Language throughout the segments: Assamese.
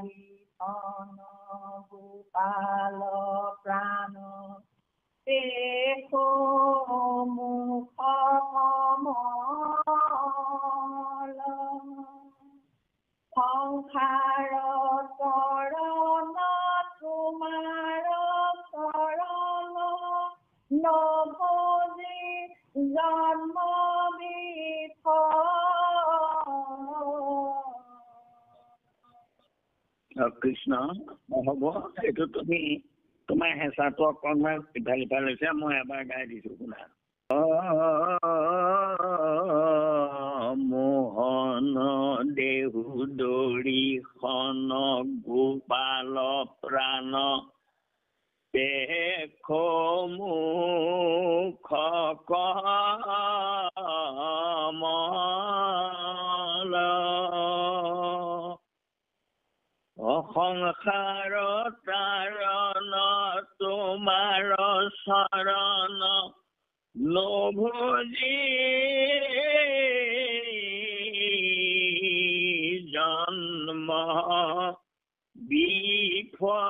দৰি ধন গোপাল প্ৰাণ দেখো মুখ কমল সংসাৰ চৰণ তোমাৰ চৰণ নভজি জন্ম কৃষ্ণ হ'ব এইটো তুমি তোমাৰ হেঁচাটো অকণমান ইফাল সিফাল হৈছে মই এবাৰ গাই দিছোঁ শুনা মোহন দেহু দৰি খন গোপাল প্ৰাণ দেখ মুখ কমল সংসাৰ তাৰণ তোমাৰ চৰণ নভজি জন্ম বিফল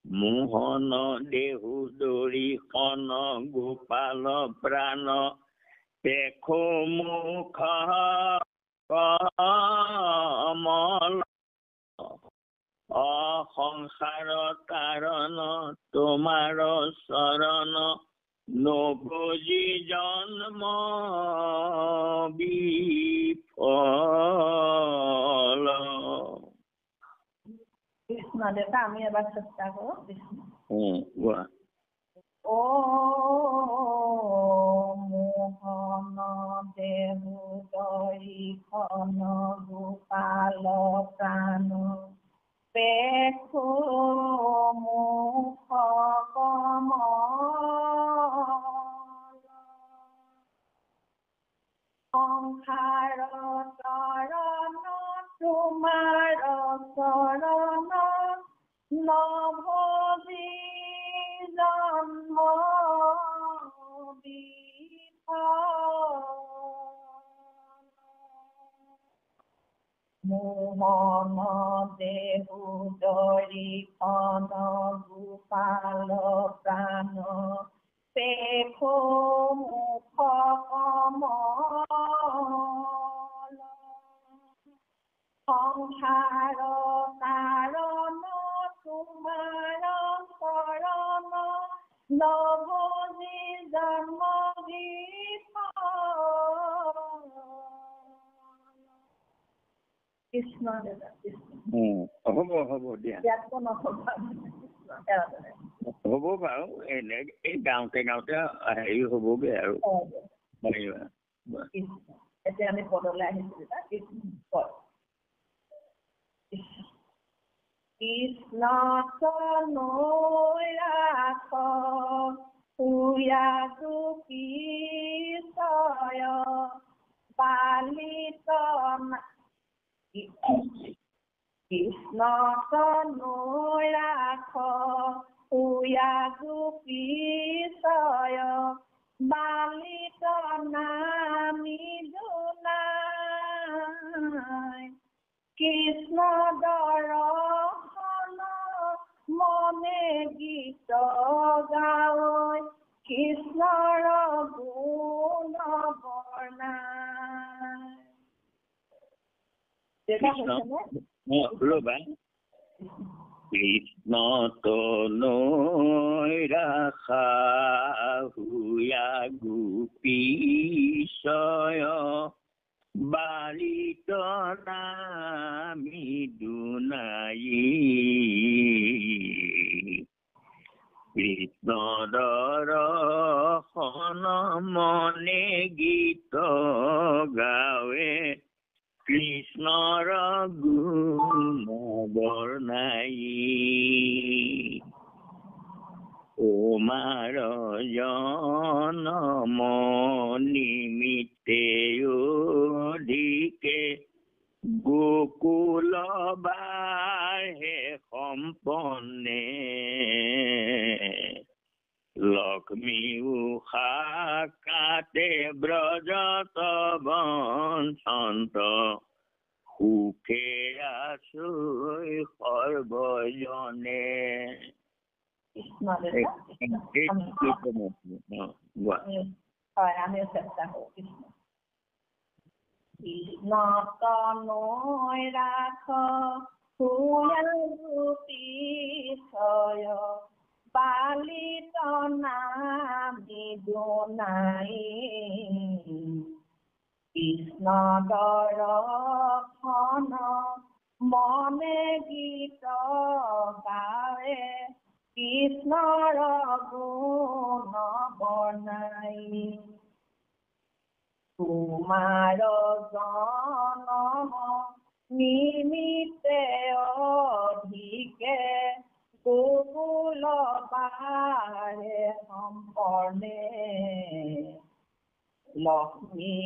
মোহন দেহু দৰি খন গোপাল প্ৰাণ দেখো মুখ কমল অসংসাৰ তাৰণ তোমাৰ চৰণ নভজি জন্ম বিফল কৃষ্ণ দেউতা আমি এবাৰ চেষ্টা কৰোঁ কৃষ্ণ ও মোহন দেহু দৰি খন গোপাল প্ৰাণ দেখো মুখ কমল সংসাৰ চৰণ তোমাৰ চৰণ নভজি জন্ম মোহন দেহু দৰি খন গোপাল প্ৰাণ দেখো মুখ কমল সংসাৰ তাৰণ তোমাৰ চৰণ নভজি জন্ম বিফল কৃষ্ণ দেউতা কৃষ্ণ হ'ব দিয়া হ'ব বাৰু এই গাওঁতে হেৰি হ'বগে আৰু এতিয়া আমি পদলৈ আহিছো দেউতা কৃষ্ণ কৃষ্ণ নৈ ৰাখ সুয়াজুকিছয় পালিত কৃষ্ণ নৈ ৰাখ সুয়াজুকিছয় বালিত নামি দুনাই কৃষ্ণ দৰ্শন মনে গীত গাৱৈ কৃষ্ণৰ গুণ বৰ্ণাই কৃষ্ণ তনৈ ৰাখা হুয়া গোপীশয় বালিত নামি দুনাই কৃষ্ণ দৰ্শন মনে গীত গাৱে কৃষ্ণৰ গুণ বৰ্ণাই ওমাৰ জনম নিমিত্তে অধিকে গোকুল বাহে সম্পন্নে লক্ষ্মী উষা কাতে ব্ৰজত সন্ত সুখে আছো সৰ্বজনে হয় আমিও চেষ্টা কৰো কৃষ্ণ তনয় ৰাখ পিছয় পালিত নামি দুনাই কৃষ্ণ দৰ্শন মনে গীত গাৱে কৃষ্ণৰ গুণ বৰ্ণাই তোমাৰ জনম নিমিতে অধিকে গোকুল বাৰে সম্পৰ্ণে লক্ষ্মী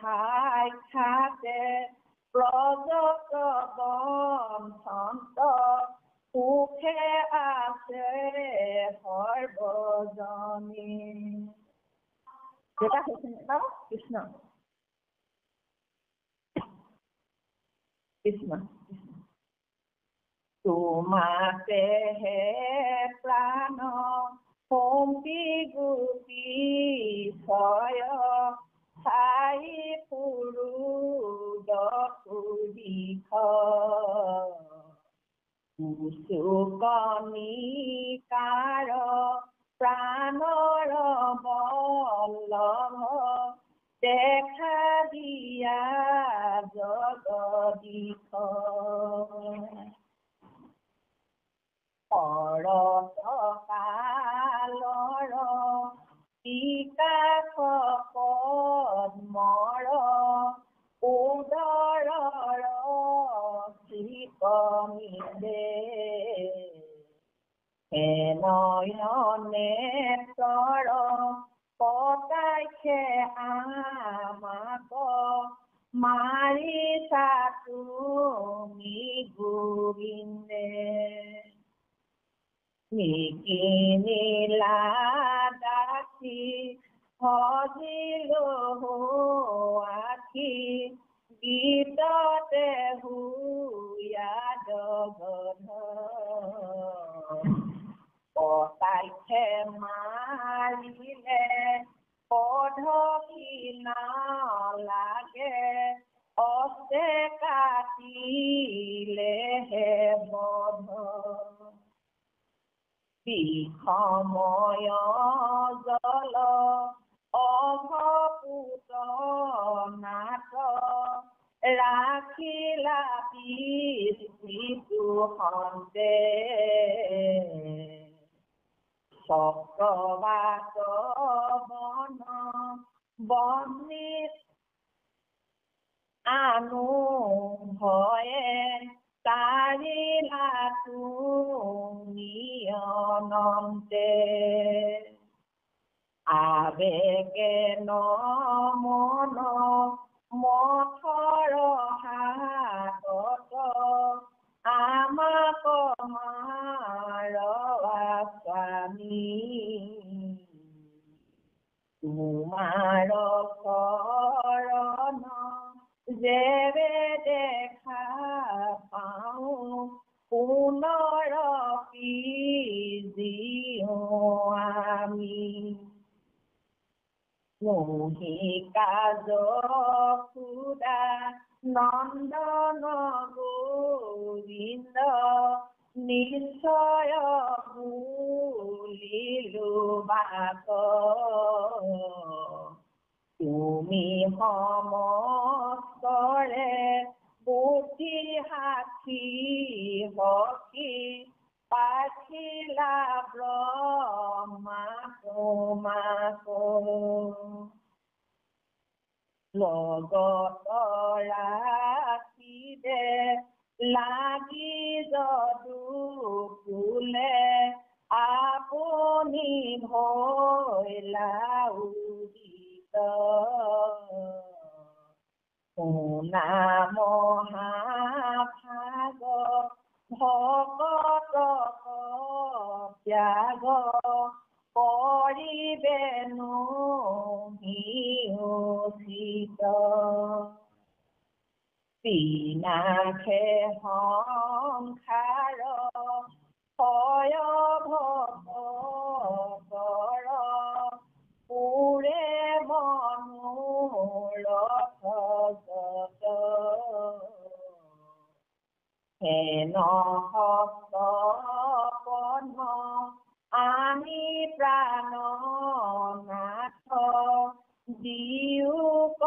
সাক্ষাতে প্ৰজত বঞ্চন্ত সুখে আছে সৰ্বজনী যেটা কৈছে কৃষ্ণ কৃষ্ণ তোমাতে হে প্ৰাণ সম্পি গোপী ছয় চাই পুৰু দুখ কণিকাৰ প্ৰাণৰ বল্লভ দেখা দিয়া জগদীশ কালৰ বিকাশ পদ্মৰ উদৰৰ শ্ৰীকমিদে নয়নে তৰ পতাইছে আমাক মাৰিছা তুমি গোবিন্দে নিকিনিলা দাসী সজিলো আখি গীততে হুয়াদ গধ পতাইছে মাৰিলে পধকি নালাগে অস্তে কাটিলেহে বধ বিষময় জল অভপুত নাট ৰাখিলা পিতৃ সন্তে চক্ৰবাক বন বন্দি আনু ভয়ে তাৰিলা তুমি অনন্তে আবেগে মন মথৰ হাতত আমাক মাৰৱা স্বামী তোমাৰ শৰণ যেবে দেখা পাওঁ পুনৰ পিজিও আমি মোহিকা যশোদা নন্দন গোবিন্দ নিশ্চয় বুলিলো বাক তুমি সমস্তৰে বুদ্ধি সাক্ষী সখী পাখিলা ব্ৰহ্মা তোমাক লগত ৰাখিবে লাগি যদু ফুলে আপুনি ভৈলা উদিত শুনা মহাভাগ ভকত ত্যাগ কৰিবেনো হিউচিত বিনাশে সংসাৰ হয় ভৱতৰ পুৰে মনোৰথ যত হেন হস্ত পদ্ম আমি প্ৰাণনাথ দিয়োক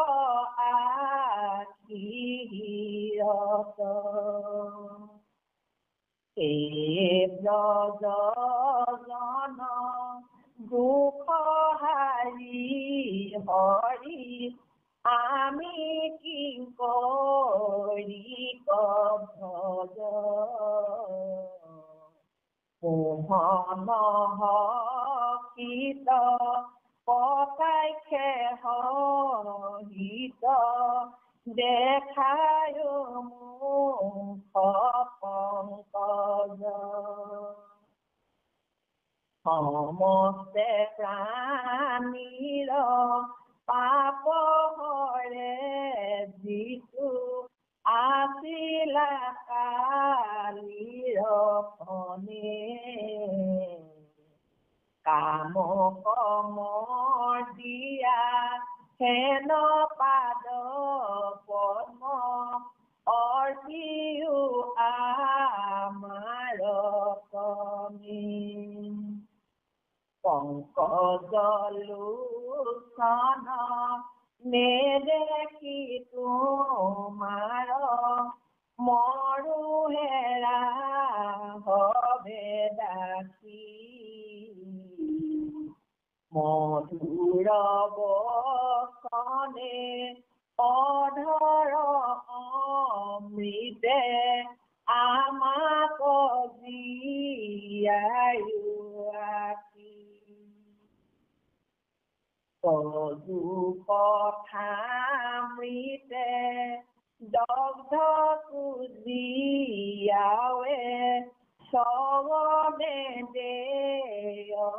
আশীৰত এই ব্ৰজন দুখ হাৰি হৰি আমি কি কৰি ভজ মোহন কীত পতাক্ষে হিত দেখায় মুখ পংকজ সমস্তে প্ৰাণীৰ পাপ হৰে যিটো আছিলা কালিৰ ফণে কাম কম দিয়া হেন পাদ পদ্ম অৰ্পিও আমাৰ কণে পংকজ লোচন নেদেখি তোমাৰ মৰো হেৰা হবে দাসী মধুৰ বচনে অধৰ অমৃতে আমাক জীয়ায়ো আকি তজু কথামৃতে দগ্ধ কুজিয়াৱে সবনে দেয়মুক্তি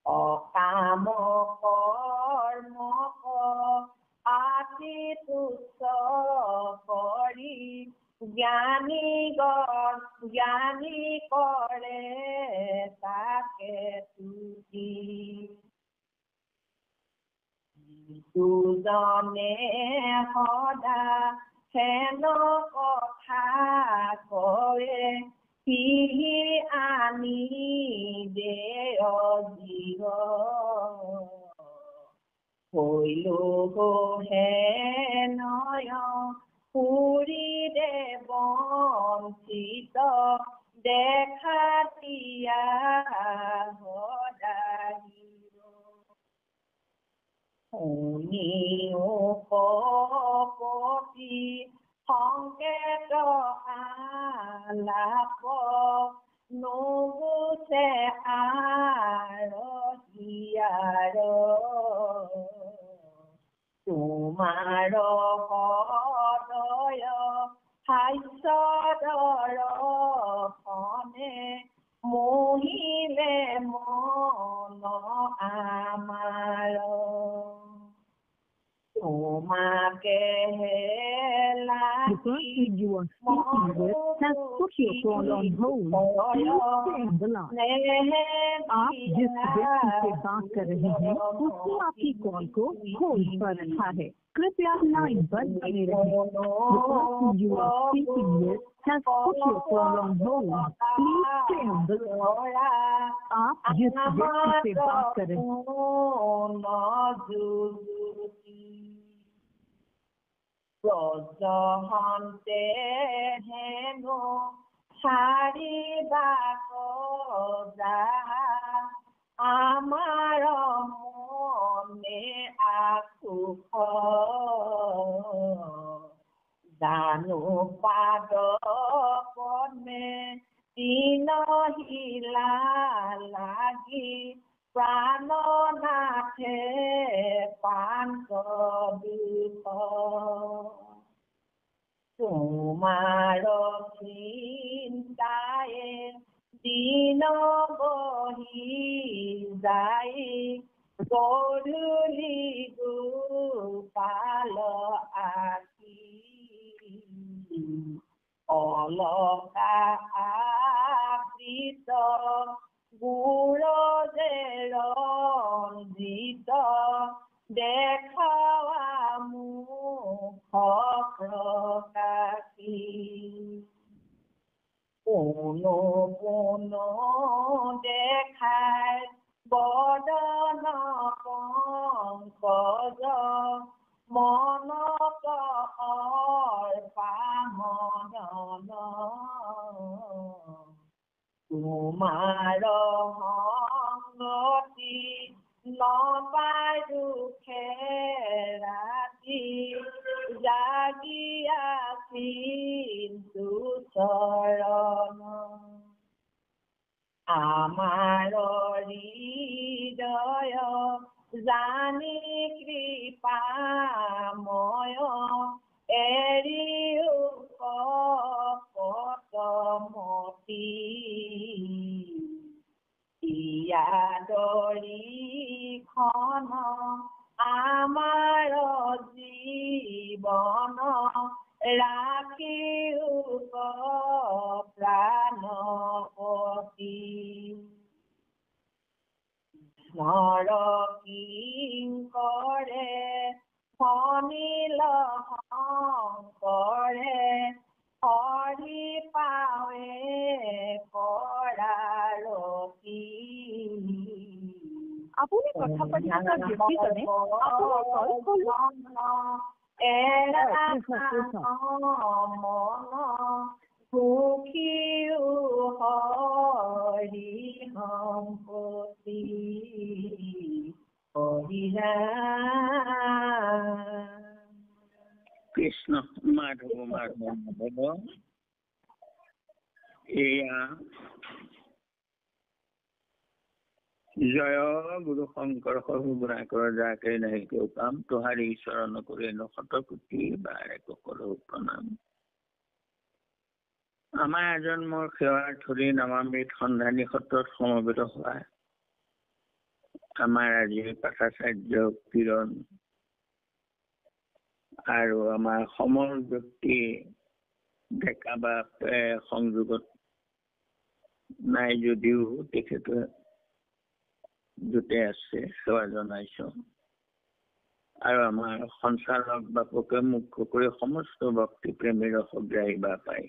অকাম কৰ্মক আতি তুচ্ছ কৰি জ্ঞানী কৰে তাকে তুতি দুজনে সদা হেন কথা কয়ে সিহি আনি দেয় জীৱ হৈলো হে নয় পুৰি দে বঞ্চিত দেখা দিয়া সদাহিৰ শুনিও কপতি সংকেত আলাপ নুগুচে আৰহিয়াৰ তোমাৰ হৃদয় হাস্যদৰ ফনে মোহিলে মন আমাৰ তোমাকে The person you are speaking with has put your call on hold. Please stay on the line. आप जिस व्यक्ति से बात कर रहे हैं उसने आपकी कॉल को होल्ड पर रखा है कृपया लाइन पर बने रहें The person you are speaking with has put your call on hold. Please stay on the line. आप जिस व्यक्ति से बात कर रहे हैं ব্ৰজহন্তে হেনো সাৰিবাক আমাৰ মনে আকুশ জানো পাদ পদ্মে দিনহিলা লাগি প্ৰাণনাথে পাঞ্চদুখ তোমাৰ চিন্তায়ে দিন বহি যায় গধূলি অলকা আবৃত গুৰজে ৰঞ্জিত দেখাৱা মুখ প্ৰকাশী কোনো কোনো দেখাই বদন পংকজ মনত অৰ্পামদন তোমাৰ সংগতি নপাই দুখে ৰাতি জাগি আছিল চৰণ আমাৰ হৃদয় জানি কৃপাময় এৰিও কপটমতি ইয়াদৰিখন আমাৰ জীৱন ৰাখিও প্ৰাণপতি নৰকিংকৰে ফণিল শংকৰে হৰি পাৱে কৰাৰতি আপুনি কথা পাতি থকা ব্যক্তিজনে আপোনাৰ কল সুখীও হৰি সম্পতি কৃষ্ণ মাধৱ মাধৱ মাধৱ এয়া জয় গুৰু শংকৰ সৰু গুণাকৰ যাকে নাই কেউ কাম তোহাৰি চৰণ কৰে ন শতকোটি বাৰে কৰো প্ৰণাম। আমাৰ আজন্মৰ সেৱাৰ ধৰি নামামৃত সন্ধানী সত্ৰত সমবেত হোৱা আমাৰ আজি পাঠাচাৰ্য কিৰণ আৰু আমাৰ সমৰ ব্যক্তি ডেকা বা সংযোগত নাই যদিও তেখেতে জোতে আছে সেৱা জনাইছো আৰু আমাৰ সঞ্চালক বাপকে মুখ্য কৰি সমস্ত ভক্তি প্ৰেমীৰ সগ্ৰাহী বা পায়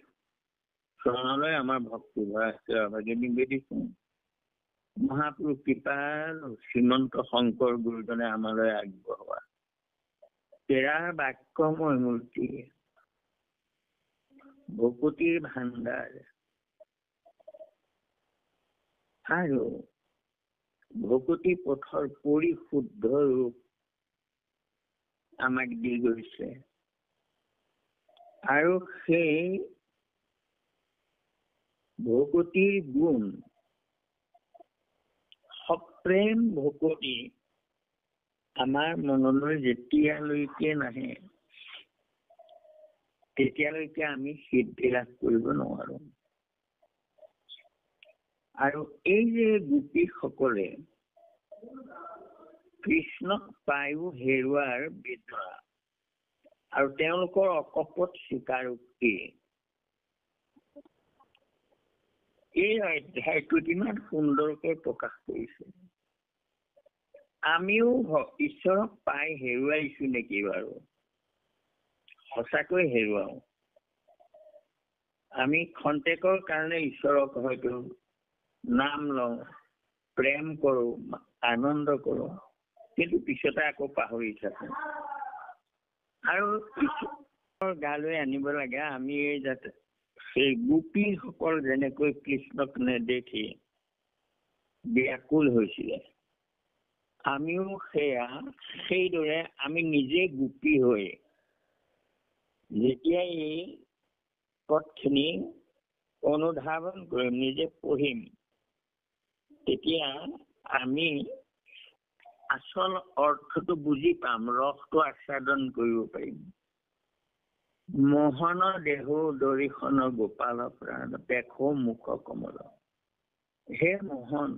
চৰণলৈ আমাৰ ভক্তি ভৰা সেৱাভাগী নিবেদিছো। মহাপুৰুষ কৃপাল শ্ৰীমন্ত শংকৰ গুৰুজনে আমালৈ আগবঢ়োৱা তেৰাৰ বাক্যময় মূৰ্তি ভকতিৰ ভাণ্ডাৰ আৰু ভকতি পথৰ পৰিশুদ্ধ ৰূপ আমাক দি গৈছে আৰু সেই ভকতিৰ গুণ সপ্ৰেম ভকতি আমাৰ মনলৈ যেতিয়ালৈকে নাহে তেতিয়ালৈকে আমি সিদ্ধি লাভ কৰিব নোৱাৰো। আৰু এই যে গোপীসকলে কৃষ্ণক পায়ো হেৰুৱাৰ বিদ্যা আৰু তেওঁলোকৰ অকপট স্বীকাৰোক্তি এই অধ্যায়টোত ইমান সুন্দৰকৈ প্ৰকাশ কৰিছে। আমিও ঈশ্বৰক পাই হেৰুৱাইছো নেকি বাৰু? সঁচাকৈ হেৰুৱাও। আমি খন্তেকৰ কাৰণে ঈশ্বৰক হয়তো নাম লওঁ, প্ৰেম কৰো, আনন্দ কৰো, কিন্তু পিছতে আকৌ পাহৰি থাকো। আৰু ঈশ্বৰৰ গালৈ আনিব লাগে আমি যাতে সেই গোপীসকল যেনেকৈ কৃষ্ণক নেদেখি ব্যাকুল হৈছিলে, আমিও সেইদৰে আমি নিজে গোপী হৈ যেতিয়া এই পথখিনি অনুধাৱন কৰিম, নিজে পঢ়িম, তেতিয়া আমি আচল অৰ্থটো বুজি পাম, ৰসটো আস্বাদন কৰিব পাৰিম। মোহন দেহ দৰিখন গোপাল প্ৰাণ দেখো মুখ কমল। হে মোহন,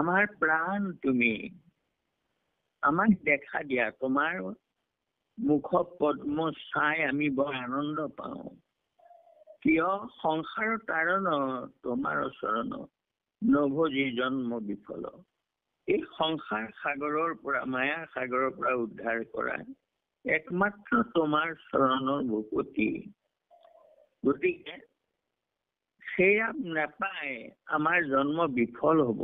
আমাৰ প্ৰাণ তুমি, আমাক দেখা দিয়া, তোমাৰ মুখ পদ্ম চাই আমি বৰ আনন্দ পাওঁ। কিয় সংসাৰ তাৰণ তোমাৰ চৰণ নভজি জন্ম বিফল। এই সংসাৰ সাগৰৰ পৰা মায়া সাগৰৰ পৰা উদ্ধাৰ কৰা একমাত্ৰ তোমাৰ চৰণৰ ভূপতি। গতিকে সেয়া নাপায় আমাৰ জন্ম বিফল হ'ব।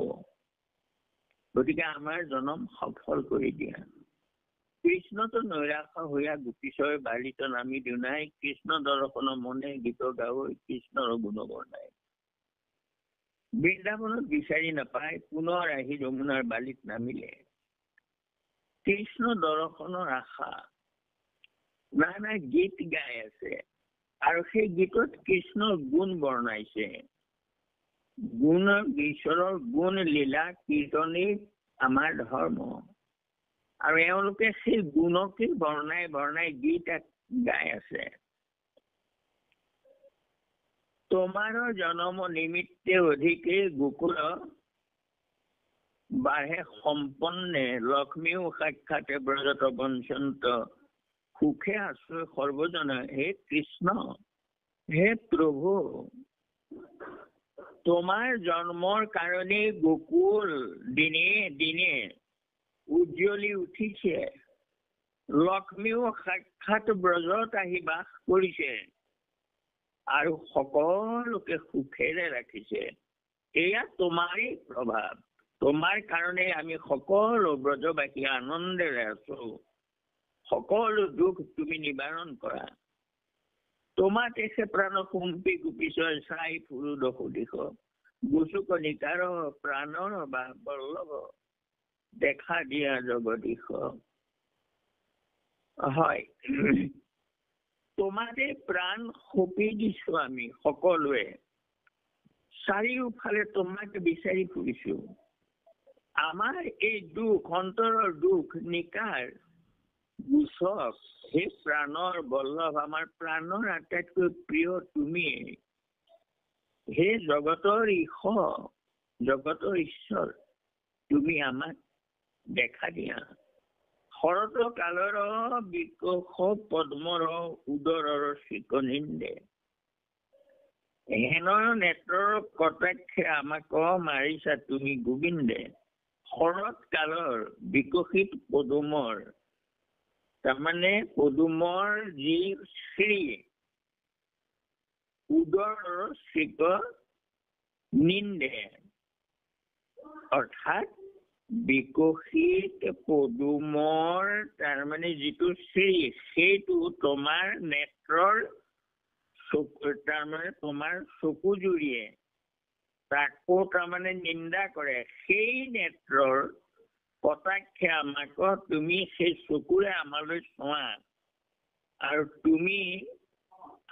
গতিকে আমাৰ জন্ম সফল কৰি দিয়া। কৃষ্ণতো নৈৰাশ হৈয়া গোপীশয় বালিত নামি দুনাই কৃষ্ণ দৰ্শন মনে গীত গাৱৈ কৃষ্ণৰ গুণ বৰ্ণাই। বৃন্দাবনত বিচাৰি নাপায় পুনৰ আহি যমুনাৰ বালিত নামিলে। কৃষ্ণ দৰ্শনৰ আশা নানা গীত গাই আছে আৰু সেই গীতত কৃষ্ণৰ গুণ বৰ্ণাইছে। গুণ ঈশ্বৰৰ গুণ লীলা কীৰ্তনেই আমাৰ ধৰ্ম। আৰু এওঁলোকে সেই গুণকে বৰ্ণাই বৰ্ণাই গীত গাই আছে। তোমাৰ জনম নিমিত্তে অধিকে গোকুল বাঢ়ে সম্পন্নে লক্ষ্মীও সাক্ষাতে ব্ৰজত বঞ্চন্ত সুখে আশ্ৰয় সৰ্বজন। হে কৃষ্ণ হে প্ৰভু, তোমাৰ জন্মৰ কাৰণে গোকুল দিনে দিনে উজ্জ্বলি উঠিছে। লক্ষ্মীও সাক্ষাৎ ব্ৰজত আহি বাস কৰিছে আৰু সকলোকে সুখেৰে ৰাখিছে। এয়া তোমাৰেই প্ৰভাৱ। তোমাৰ কাৰণে আমি সকলো ব্ৰজবাসী আনন্দেৰে আছো। সকলো দুখ তুমি নিবাৰণ কৰা। তোমাতে সে প্ৰাণ কুম্পী গোপীশয় চাই ফুৰু দশ দিশ গোচুক নিকাৰ প্ৰাণৰ বা বল্লভ দেখা দিয়া জগদীশ। হয়, তোমাতে প্ৰাণ সঁপি দিছো আমি সকলোৱে। চাৰিওফালে তোমাক বিচাৰি ফুৰিছো। আমাৰ এই দুখ অন্তৰৰ দুখ নিকাৰ গুচক। হে প্ৰাণৰ বল্লভ, আমাৰ প্ৰাণৰ আটাইতকৈ প্ৰিয় তুমি। হে জগতৰ ঈশ, জগতৰ ঈশ্বৰ, তুমি আমাক দেখা দিয়া। শৰত কালৰ বিকশ পদ্মৰ উদৰৰ চিকনিন্দে হেনৰ নেত্ৰৰ কটাক্ষে আমাক মাৰিছা তুমি গোবিন্দে। শৰৎ কালৰ বিকশিত পদুমৰ, তাৰমানে পদুমৰ যি শ্ৰী উদৰৰ চিক নিন্দে, অৰ্থাৎ বিকশিত পদুমৰ তাৰমানে যিটো শ্ৰী সেইটো তোমাৰ নেত্ৰৰ তাৰমানে তোমাৰ চকু জুৰিয়ে তাকো তাৰমানে নিন্দা কৰে। সেই নেত্ৰৰ কটাক্ষে আমাক তুমি সেই চকুৰে আমালৈ চোৱা আৰু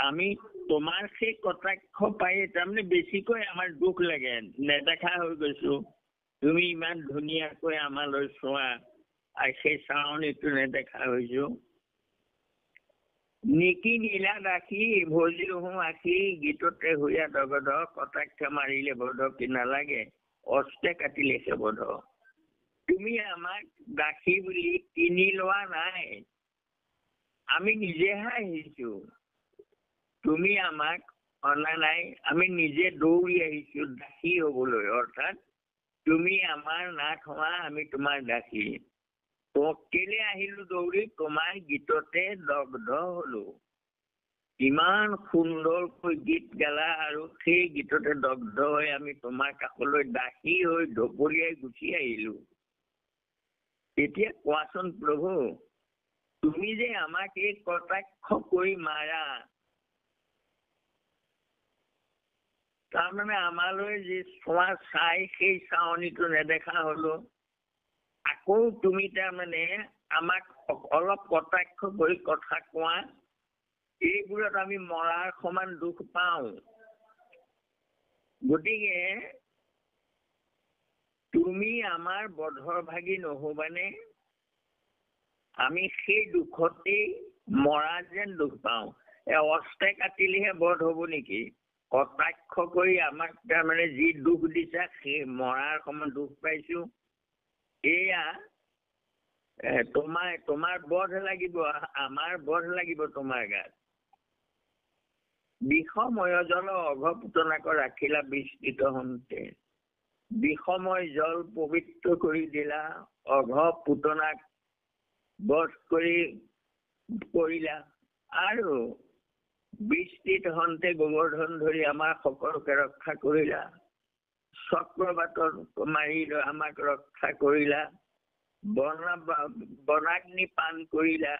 আমি তোমাৰ সেই কটাক্ষ পাই তাৰমানে বেছিকৈ আমাৰ দুখ লাগে। নেদেখা হৈ গৈছো, তুমি ইমান ধুনীয়াকৈ আমালৈ চোৱা আৰু সেই চাৱনীটো নেদেখা হৈছো। নিকি নীলা দাসী ভজিলো আখি গীততে হৈয়া দগধ কটাক্ষ মাৰিলে বধ কি নালাগে অস্তে কাটিলে সে বধ। তুমি আমাক দাসী বুলি কিনি লোৱা নাই, আমি নিজেহে আহিছো। তুমি আমাক অনা নাই, আমি নিজে দৌৰি আহিছো দাসী হবলৈ। অৰ্থাৎ তুমি আমাৰ নাথ হোৱা, আমি তোমাৰ দাসী। কেলে আহিলো দৌৰি? তোমাৰ গীততে দগ্ধ হলো। ইমান সুন্দৰকৈ গীত গালা আৰু সেই গীততে দগ্ধ হৈ আমি তোমাৰ কাষলৈ দাসী হৈ ঢপলিয়াই গুচি আহিলো। এতিয়া কোৱাচোন প্ৰভু, তুমি যে আমাক এই কটাক্ষ কৰি মাৰা, তাৰমানে আমালৈ যি চোৱা চাই সেই চাৱনীটো নেদেখা হলো। আকৌ তুমি তাৰমানে আমাক অলপ কটাক্ষ কৰি কথা কোৱা, এইবোৰত আমি মৰাৰ সমান দুখ পাওঁ। গতিকে তুমি আমাৰ বধৰ ভাগি নহবানে? আমি সেই দুখতেই মৰা যেন দুখ পাওঁ। অস্তে কাটিলেহে বধ হব নেকি? কটাক্ষ কৰি আমাক তাৰমানে যি দুখ দিছা সেই মৰাৰ সমান দুখ পাইছো। এয়া তোমাৰ বধ লাগিব, আমাৰ বধ লাগিব তোমাৰ গাত। বিষময় জল অঘপুতনাক ৰাখিলা বিস্তৃত হন্তে বিষময় জল পবিত্ৰ কৰি দিলা অঘপুতনাক বধ কৰিলা আৰু বিস্তৃত হন্তে গোবৰ্ধন ধৰি আমাৰ সকলোকে ৰক্ষা কৰিলা চক্ৰবাতৰ মাৰি আমাক ৰক্ষা কৰিলা বনাগ্নি পান কৰিলা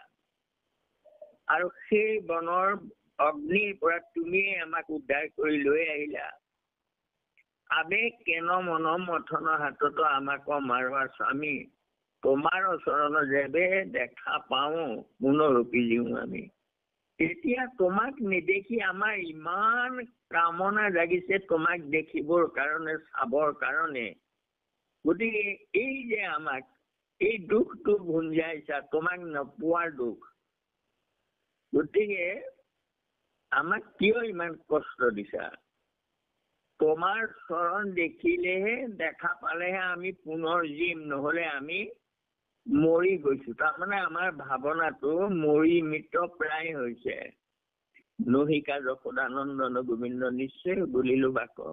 আৰু সেই বনৰ অগ্নিৰ পৰা তুমিয়ে আমাক উদ্ধাৰ কৰি লৈ আহিলা আবেগ কেন মন মথন হাততো আমাক মাৰোৱা স্বামী তোমাৰ চৰণ যেবে দেখা পাওঁ পুনৰূপী দিওঁ আমি তেতিয়া তোমাক নেদেখি আমাৰ ইমান কামনা জাগিছে তোমাক দেখিবৰ কাৰণে চাবৰ কাৰণে গতিকে এই যে আমাক এই দুখটো ভুঞ্জাইছা তোমাক নোপোৱাৰ দুখ গতিকে আমাক কিয় ইমান কষ্ট দিছা তোমাৰ চৰণ দেখিলেহে দেখা পালেহে আমি পুনৰ জীম নহলে আমি মৰি গৈছো তাৰমানে আমাৰ ভাৱনাটো মৰি মৃত প্ৰায় হৈছে নহিকা যশোদানন্দন গোবিন্দ নিশ্চয় বুলিলো বাক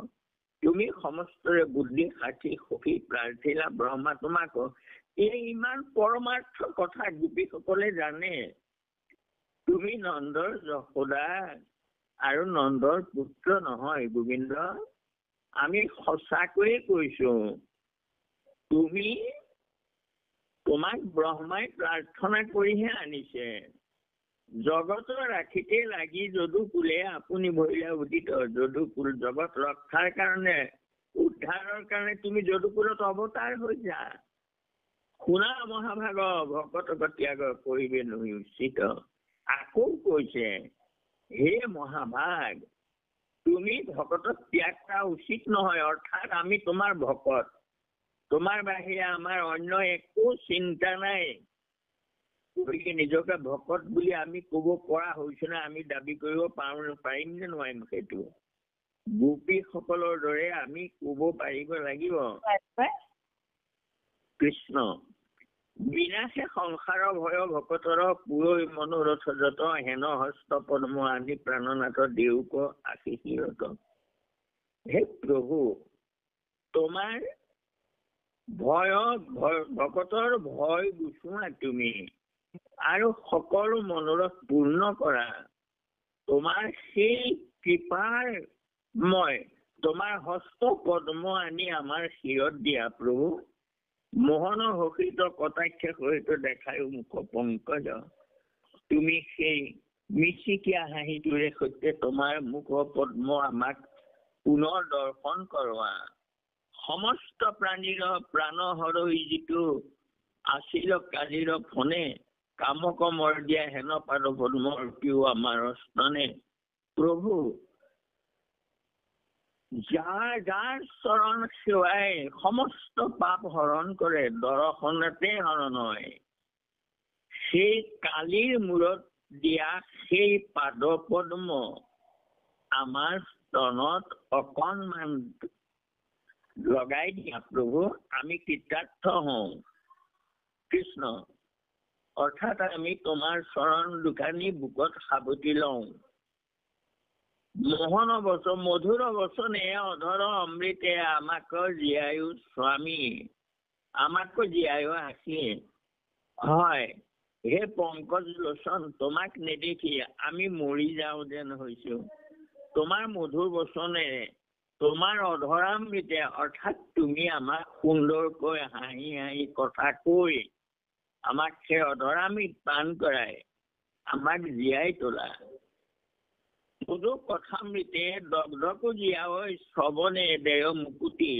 তুমি সমস্তৰে বুদ্ধি সাক্ষী সখী প্ৰাৰ্থিলা ব্ৰহ্মা তোমাক এই ইমান পৰমাৰ্থ কথা গোপীসকলে জানে তুমি নন্দৰ যশোদা আৰু নন্দৰ পুত্ৰ নহয় গোবিন্দ আমি সঁচাকৈয়ে কৈছো তুমি তোমাক ব্ৰহ্মাই প্ৰাৰ্থনা কৰিহে আনিছে জগতৰ ৰাখিতে লাগি যদুকুলে আপুনি ভৰিলে উদিত যদুকুল জগত ৰক্ষাৰ কাৰণে উদ্ধাৰৰ কাৰণে তুমি যদুকুলত অৱতাৰ হৈ যা শুনা মহাভাগ ভকতক ত্যাগ কৰিবে নহয় উচিত আকৌ কৈছে হে মহাভাগ তুমি ভকতক ত্যাগ কৰা উচিত নহয় অৰ্থাৎ আমি তোমাৰ ভকত তোমাৰ বাহিৰে আমাৰ অন্য একো চিন্তা নাই গতিকে নিজকে ভকত বুলি আমি ক'ব পৰা হৈছো না আমি দাবী কৰিব পাৰিম নে নোৱাৰিম সেইটো গোপীসকলৰ দৰে আমি ক'ব পাৰিব লাগিব কৃষ্ণ বিনাশে সংসাৰ ভয় ভকতৰ পুৰৈ মনোৰথ যত হেন হস্ত পদ্ম আদি প্ৰাণনাথ দেউক আশীষিৰত হে প্ৰভু তোমাৰ ভকতৰ ভয় গুচোৱা তুমি আৰু সকলো মনোৰথ পূৰ্ণ কৰা তোমাৰ সেই কৃপাৰ মই তোমাৰ হস্ত পদ্ম আনি আমাৰ শিৰত দিয়া প্ৰভু মোহন হসিত কটাক্ষ সহিত দেখায়ো মুখ পংকজ তুমি সেই মিচিকীয়া হাঁহিটোৰে সৈতে তোমাৰ মুখ পদ্ম আমাক পুনৰ দৰ্শন কৰোৱা সমস্ত প্ৰাণীৰ প্ৰাণ হৰৈ যিটো আছিল কালিৰ ফনে কামক মৰ্দিয়া হেন পাদ পদ্ম অৰ্পিও আমাৰ স্তনে প্ৰভু যাৰ চৰণ সেৱাই সমস্ত পাপ হৰণ কৰে দৰ্শনতে হৰণ হয় সেই কালিৰ মূৰত দিয়া সেই পাদ পদ্ম আমাৰ স্তনত অকণমান লগাই দিয়া প্ৰভু আমি কৃতাৰ্থ হওঁ কৃষ্ণ অৰ্থাৎ আমি তোমাৰ চৰণ দুখানি বুকত সাৱটি লওঁ মোহন বচন মধুৰ বচনে অধৰ অমৃতে আমাক জীয়ায়ু স্বামী আমাক জীয়ায়ু আছি হয় হে পংকজ লোচন তোমাক নেদেখি আমি মৰি যাওঁ যেন হৈছো তোমাৰ মধুৰ বচনেৰে তোমাৰ অধৰামৃতে অৰ্থাৎ তুমি আমাক সুন্দৰকৈ হাঁহি হাঁহি কথা কৈ আমাক সেই অধৰামৃত পান কৰাই আমাক জীয়াই তোলা মধু কথামৃতে দগ্ধকো জীয়াই শ্ৰৱণে দেয় মুকুতি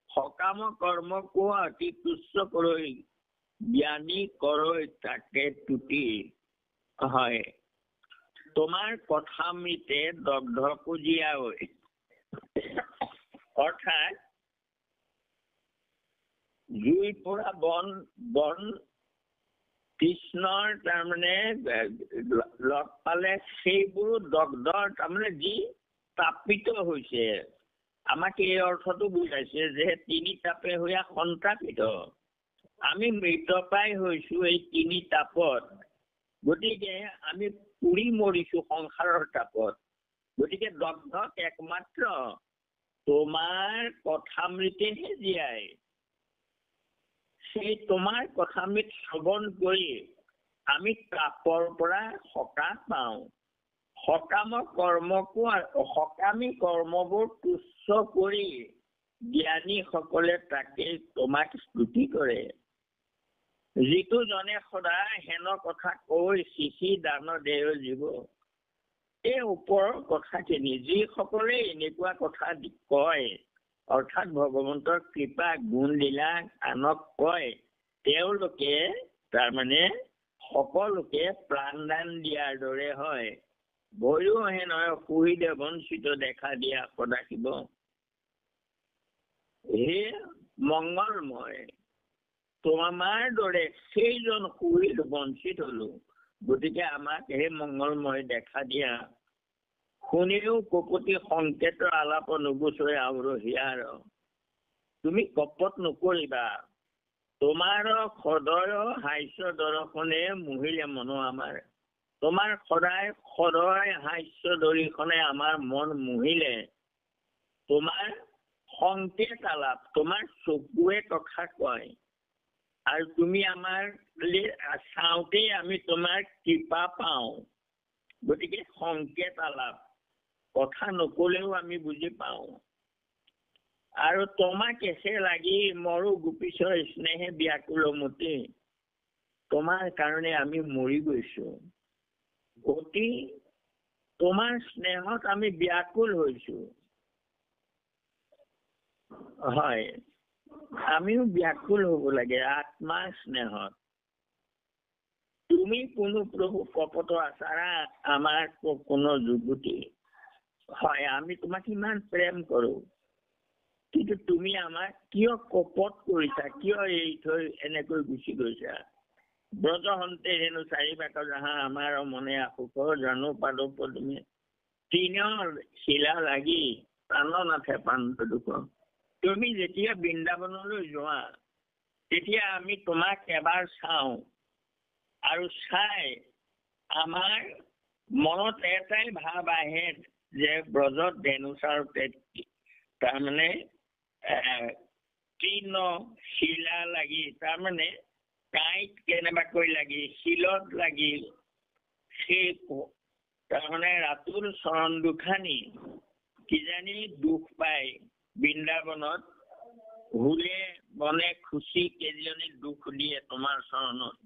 সকাম কৰ্ম কোৱা অতি তুচ্ছ কৰৈ জ্ঞানী কৰৈ তাকে তুতি হয় তোমাৰ কথামৃতে দগ্ধকো জীয়াই অৰ্থাৎ জুই পৰা বন কৃষ্ণৰ তাৰমানে লগ পালে সেইবোৰ দগ্ধ তাৰমানে যি তাপিত হৈছে আমাক এই অৰ্থটো বুজাইছে যে তিনি তাপে হোৱা সন্তাপিত আমি মৃতপ্ৰায় হৈছো এই তিনি তাপত গতিকে আমি পুৰি মৰিছো সংসাৰৰ তাপত গতিকে দগ্ধক একমাত্ৰ তোমাৰ কথামৃতেহে জীয়াই। সেই তোমাৰ কথামৃত শ্ৰৱণ কৰি আমি তাপৰ পৰা সকাহ পাওঁ। সকামী কৰ্মবোৰ তুচ্ছ কৰি জ্ঞানীসকলে তাকে তোমাক স্তুতি কৰে। যিটো জনে সদায় হেন কথা কৈ শিশি দান দেহ জীৱ। এই ওপৰৰ কথাখিনি যিসকলে এনেকুৱা কথা কয়, অৰ্থাৎ ভগৱন্তৰ কৃপা গুণ লীলা আনক কয়, তেওঁলোকে তাৰমানে সকলোকে প্ৰাণদান দিয়াৰ দৰে হয়। ভয়ো হে নহয় সুহৃদে বঞ্চিত দেখা দিয়া সদাশিৱ। হে মংগলময়, তোমাৰ দৰে সেইজন সুহৃদ বঞ্চিত হলো। গতিকে আমাক হে মংগলময় দেখা দিয়া। শুনিও কপতি সংকেতৰ আলাপ নুগুচৰে আউৰ হিয়াৰ। তুমি কপট নকৰিবা। তোমাৰ সদয় হাস্য দৰ্শনে মোহিলে মন আমাৰ। তোমাৰ সদয় হাস্য দৰ্শনে আমাৰ মন মোহিলে। তোমাৰ সংকেত আলাপ, তোমাৰ চকুৱে কথা কয়, আৰু তুমি আমাৰ চাওঁতেই আমি তোমাৰ কৃপা পাওঁ। গতিকে সংকেত আলাপ, কথা নকলেও আমি বুজি পাওঁ। আৰু তোমাক এসে লাগি মৰো গোপীশ্বৰ স্নেহে ব্যাকুল মতি। তোমাৰ কাৰণে আমি মৰি গৈছো। অতি তোমাৰ স্নেহত আমি ব্যাকুল হৈছো। হয়, আমিও ব্যাকুল হব লাগে আত্মাৰ স্নেহত। তুমি কোনো প্ৰভু কপট আচাৰা আমাৰ কোনো যুগুতি। হয়, আমি তোমাক ইমান প্ৰেম কৰো, কিন্তু তুমি আমাক কিয় কপট কৰিছা, কিয় এৰি থৈ এনেকৈ গুচি গৈছা? ব্ৰজহন্তে হেনো চাৰিবাক যাহা আমাৰ মনে আসুখ জানো পাদো পদুমে। তিনৰ শিলা লাগি প্ৰাণ নাথে পান্ত দুখ। তুমি যেতিয়া বৃন্দাবনলৈ যোৱা, তেতিয়া আমি তোমাক এবাৰ চাওঁ, আৰু চাই আমাৰ মনত এটাই ভাৱ আহে যে ব্ৰজত ধেনুচাৰ তাৰমানে তৃণ শিলা লাগি, তাৰমানে কাঁইট কেনেবাকৈ লাগি, শিলত লাগি, সেই তাৰমানে ৰাতুল চৰণ দুখানি কিজানি দুখ পাই বৃন্দাবনত হুলে বনে খুচি কেজনী দুখ দিয়ে তোমাৰ চৰণত।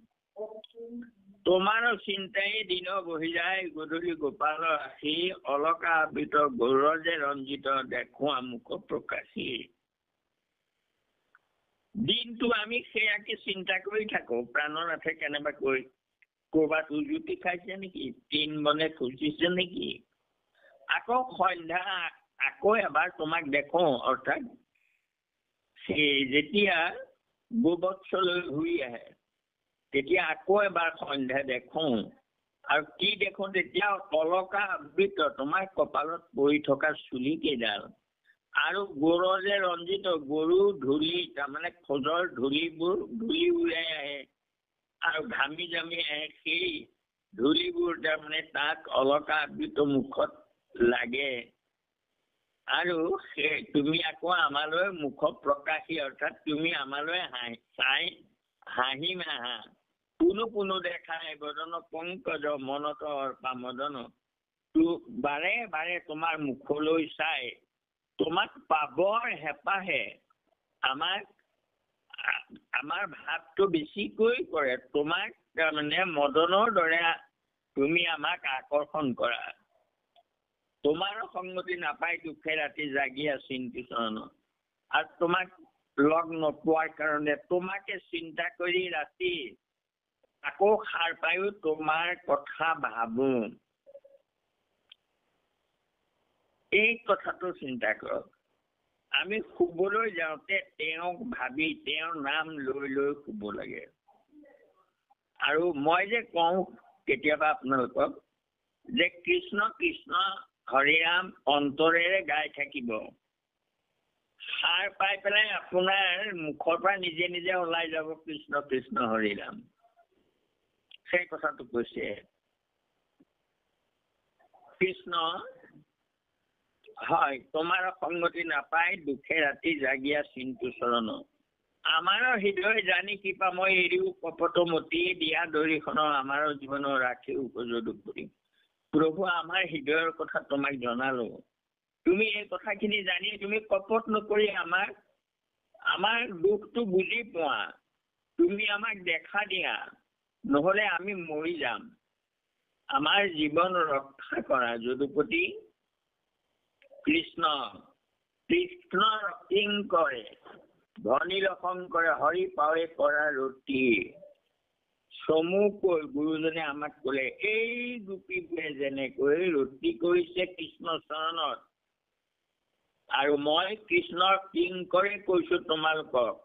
তোমাৰ চিন্তাই দিন বহি যায় গধূলি গোপাল আহি। অলকা আবৃত গৌৰজে ৰঞ্জিত দেখুৱা মুখ প্ৰকাশী। দিনটো আমি সেয়াকে চিন্তা কৰি থাকো, প্ৰাণনাথে কেনেবাকৈ কৰবাত উজুতি খাইছে নেকি, তিন বনে খুচিছে নেকি। আকৌ সন্ধ্যা আকৌ এবাৰ তোমাক দেখো, অৰ্থাৎ যেতিয়া গোবৎসলৈ ঘূৰি আহে তেতিয়া আকৌ এবাৰ সন্ধ্যা দেখো, আৰু কি দেখো তেতিয়া অলকা আবৃত তোমাৰ কপালত পৰি থকা চুলি কেইডাল, আৰু গৌৰজে ৰঞ্জিত গৰু ধূলি, তাৰমানে খোজৰ ধূলিবোৰ ধূলি উৰাই আহে আৰু ঘামি জামি আহে। সেই ধূলিবোৰ তাৰমানে তাক অলকা আবৃত মুখত লাগে। আৰু তুমি আকৌ আমালৈ মুখ প্ৰকাশী, অৰ্থাৎ তুমি আমালৈ চাই হাঁহি মাহা। পুনু দেখাই বদন পংকজ মনত অৰ্পামদন। বাৰে বাৰে তোমাৰ মুখলৈ চাই তোমাক পাবৰ হেঁপাহে আমাৰ ভাৱটো বেছিকৈ কৰে। তোমাক তাৰমানে মদনৰ দৰে তুমি আমাক আকৰ্ষণ কৰা। তোমাৰ সংগতি নাপাই দুখে ৰাতি জাগি চিন্তি চৰণত, আৰু তোমাক লগ নোপোৱাৰ কাৰণে তোমাকে চিন্তা কৰি ৰাতি আকৌ সাৰ পায়ো তোমাৰ কথা ভাবো। এই কথাটো চিন্তা কৰক। আমি শুবলৈ যাওঁতে তেওঁক ভাবি তেওঁৰ নাম লৈ লৈ শুব লাগে। আৰু মই যে কওঁ কেতিয়াবা আপোনালোকক যে কৃষ্ণ কৃষ্ণ হৰিৰাম অন্তৰেৰে গাই থাকিব, সাৰ পাই পেলাই আপোনাৰ মুখৰ পৰা নিজে নিজে ওলাই যাব কৃষ্ণ কৃষ্ণ হৰিৰাম। সেই কথাটো কৈছে। কৃষ্ণ হয় তোমাৰ সংগতি নাপাই দুখে ৰাতি জাগিয়া চিন্তু চৰণ আমাৰ হৃদয় জানি কৃপা মই এৰিও কপট মতি দিয়া দৰিখনৰ আমাৰ জীৱনৰ ৰাখি উপযোগ কৰিম প্ৰভু আমাৰ হৃদয়ৰ কথা তোমাক জনালো তুমি এই কথাখিনি জানি তুমি কপট নকৰি আমাৰ দুখটো বুজি পোৱা তুমি আমাক দেখা দিয়া নহলে আমি মৰি যাম আমাৰ জীৱন ৰক্ষা কৰা যদুপতি কৃষ্ণ কিং কৰে ধনীল শংকৰে হৰি পাৱে কৰা ৰতি চমুকৈ গুৰুজনে আমাক কলে এই গোপীবোৰে যেনেকৈ ৰতি কৰিছে কৃষ্ণ চৰণত আৰু মই কৃষ্ণৰ কিং কৰে কৈছো তোমালোকক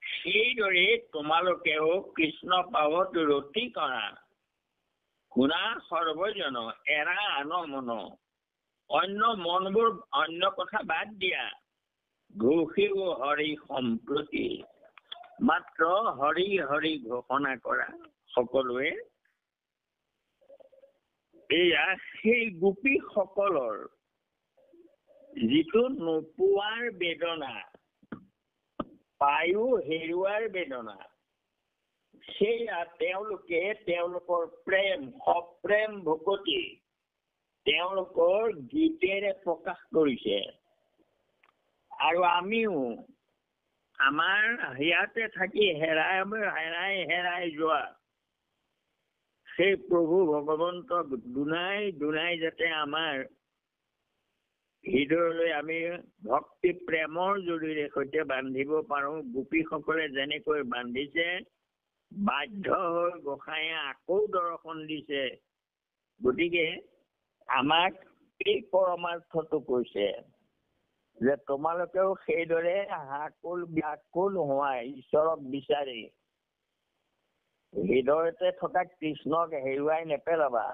সেইদৰে তোমালোকেও কৃষ্ণ পাৱত ৰতি কৰা শুনা সৰ্বজন এৰা আন মন অন্য মনবোৰ অন্য কথা বাদ দিয়া ঘোষিব হৰি সম্প্ৰতি মাত্ৰ হৰি হৰি ঘোষণা কৰা সকলোৱে এয়া সেই গোপীসকলৰ যিটো নোপোৱাৰ বেদনা পায়ো হেৰুৱাৰ বেদনা সেয়া তেওঁলোকে তেওঁলোকৰ প্ৰেম সপ্ৰেম ভকতি তেওঁলোকৰ গীতেৰে প্ৰকাশ কৰিছে আৰু আমিও আমাৰ ইয়াতে থাকি হেৰাই যোৱা সেই প্ৰভু ভগৱন্তক দুনাই যাতে আমাৰ হৃদয়লৈ আমি ভক্তি প্ৰেমৰ জৰিয়তে সৈতে বান্ধিব পাৰো গোপীসকলে যেনেকৈ বান্ধিছে বাধ্য হৈ গোসাঁয়ে আকৌ দৰ্শন দিছে গতিকে আমাক এই পৰমাৰ্থটো কৈছে যে তোমালোকেও সেইদৰে হাকুল ব্যাকুল হোৱাই ঈশ্বৰক বিচাৰি হৃদয়তে থকা কৃষ্ণক হেৰুৱাই নেপেলাবা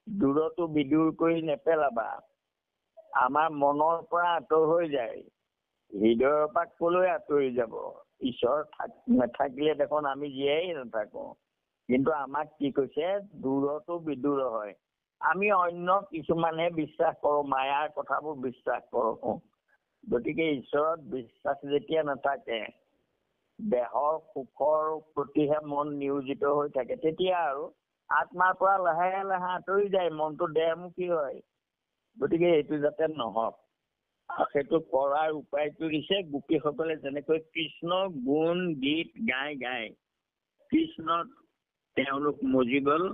দূৰতো বিদূৰ কৰি নেপেলাবা আমাৰ মনৰ পৰা আঁতৰ হৈ যায় হৃদয়ৰ পৰা কলৈ আঁতৰি যাব ঈশ্বৰ নাথাকিলে দেখোন আমি জীয়াই নাথাকো কিন্তু আমাক কি কৈছে দূৰতো বিদূৰ হয় আমি অন্য কিছুমানে বিশ্বাস কৰো মায়াৰ কথাবোৰ বিশ্বাস কৰো গতিকে ঈশ্বৰত বিশ্বাস যেতিয়া নাথাকে দেহৰ সুখৰ প্ৰতিহে মন নিয়োজিত হৈ থাকে তেতিয়া আৰু আত্মাৰ পৰা লাহে লাহে আঁতৰি যায় মনটো দেহমুখী হয় গতিকে এইটো যাতে নহওক আৰু সেইটো কৰাৰ উপায়টো দিছে গোপীসকলে যেনেকৈ কৃষ্ণ গুণ গীত গাই কৃষ্ণত তেওঁলোক মজি গল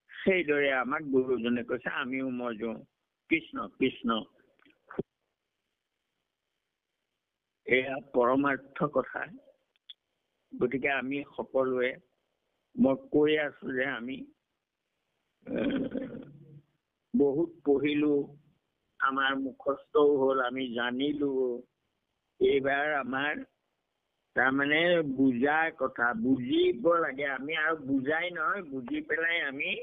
সেইদৰে আমাক গুৰুজনে কৈছে আমিও মজো কৃষ্ণ কৃষ্ণ এয়া পৰমাৰ্থ কথা গতিকে আমি সকলোৱে মই কৈ আছো যে আমি বহুত পঢ়িলো আমাৰ মুখস্থও হ'ল আমি জানিলো এইবাৰ আমাৰ তাৰমানে বুজাৰ কথা বুজিব লাগে আমি আৰু বুজাই নহয় বুজি পেলাই আমি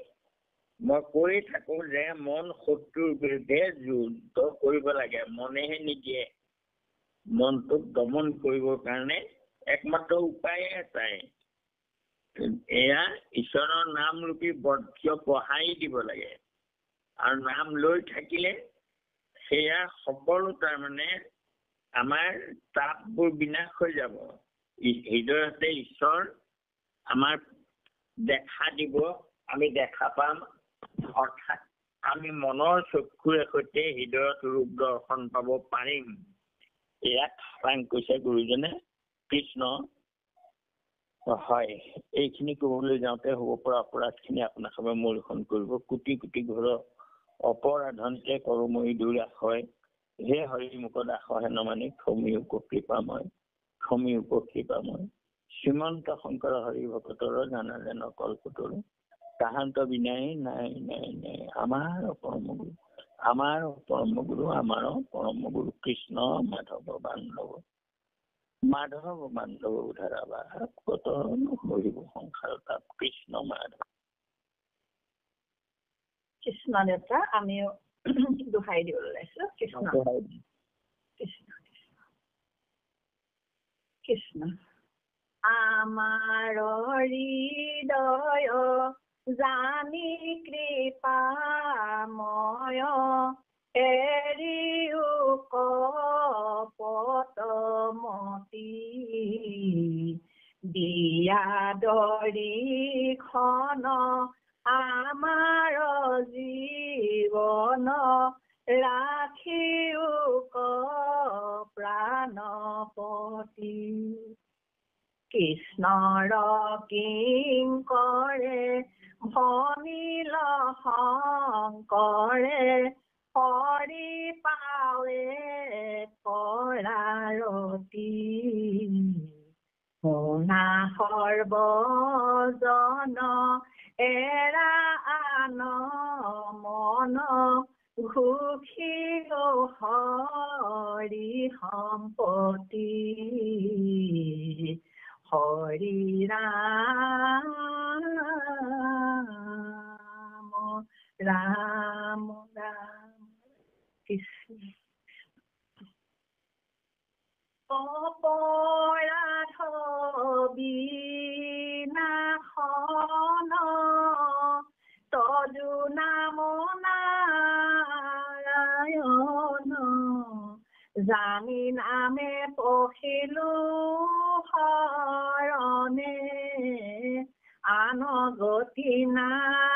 মই কৈ থাকো যে মন শত্ৰুৰ বিৰুদ্ধে যুদ্ধ কৰিব লাগে মনেহে নিদিয়ে মনটোক দমন কৰিবৰ কাৰণে একমাত্ৰ উপায় এটাই এয়া ঈশ্বৰৰ নাম ৰূপী বৰ্জ্য পঢ়াই দিব লাগে আৰু নাম লৈ থাকিলে সেয়া সকলো তাৰমানে আমাৰ তাপবোৰ বিনাশ হৈ যাব হৃদয়তে ঈশ্বৰ আমাৰ দেখা দিব আমি দেখা পাম অৰ্থাৎ আমি মনৰ চক্ষুৰে সৈতে হৃদয়ত ৰূপ দৰ্শন পাব পাৰিম এয়া খাটাং কৈছে গুৰুজনে কৃষ্ণ হয় এইখিনি ক'বলৈ যাওঁতে হ'ব পৰা অপৰাধখিনি আপোনাক সবে মূলখন কৰিব কোটি কোটি ঘৰৰ অপৰাধনতে কৰময়ী দুৰাশ হয় হে হৰি মুখত আশহে নমানি ক্ষমি উপকৃপাময় শ্ৰীমন্ত শংকৰ হৰি ভকতৰ জানা যেন কল্পতৰু তাহান্ত বিনাই নাই আমাৰ পৰম গুৰু কৃষ্ণ মাধৱ বান্ধৱ উধাৰাবা কত হৰিব সংসাৰ তাপ কৃষ্ণ মাধৱ কৃষ্ণ দেৱতা আমিও দোহাই দিব ওলাইছো কৃষ্ণ কৃষ্ণ কৃষ্ণ আমাৰ হৃদয় জানি কৃপাময় এৰিও কপটমতি দিয়া দৰিখন আমাৰ জীৱন ৰাখিও প্ৰাণপতি কৃষ্ণৰ কিংকৰে ভনিল শংকৰে হৰি পাৱে কৰাৰতি শুনা সৰ্বজন এৰা আন মন ঘুষি হৰি সম্পতি হৰি ৰাম ৰাম ৰাম কৃষ্ণ অপৰাধ বিনাশন তজু নাম নাৰায়ণ জানি নামে পখিলো শৰণে আন গতি নাই